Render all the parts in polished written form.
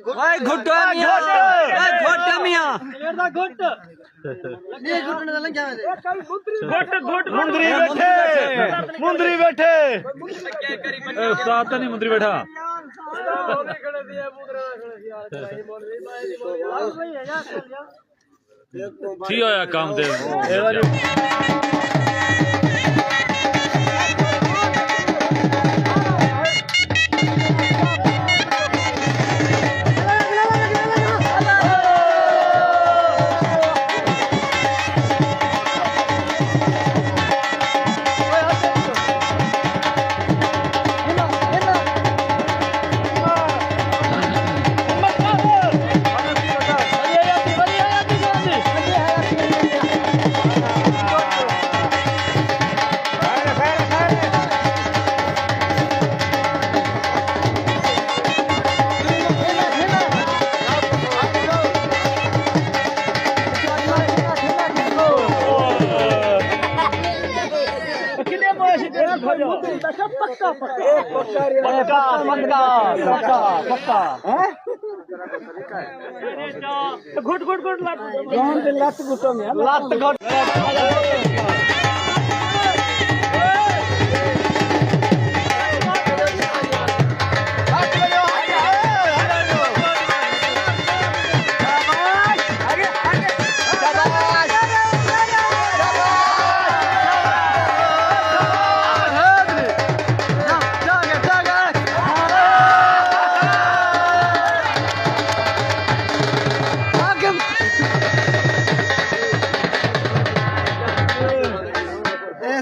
ओए घुट मियां ओए घुट मियां ਇਹਦਾ ਘੁੱਟ ये घुटने ਦਾ ਲੰਘਿਆ ਵੇ ਘੁੱਟ मुंदरी बैठे ਉਸਤਾਦ ਤਾਂ ਨਹੀਂ ਮੁੰਦਰੀ ਬੈਠਾ ਕੀ ਹੋਇਆ ਕੰਮ ਦੇ घुट घुट घुट लत घुटो में लत घुट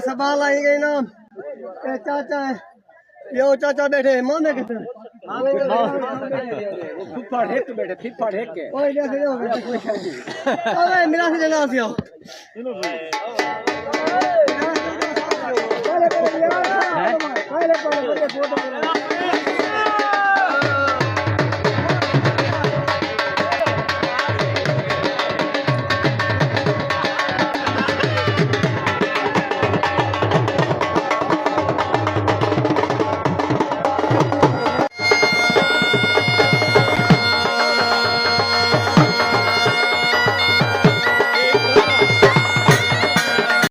सवाल आई गई ना चाचा है यो चाचा बैठे मामे कितने फुफड़ हेक बैठे फिफड़ हेक के ओए देख यो ओए मिला से जना आसियो पहले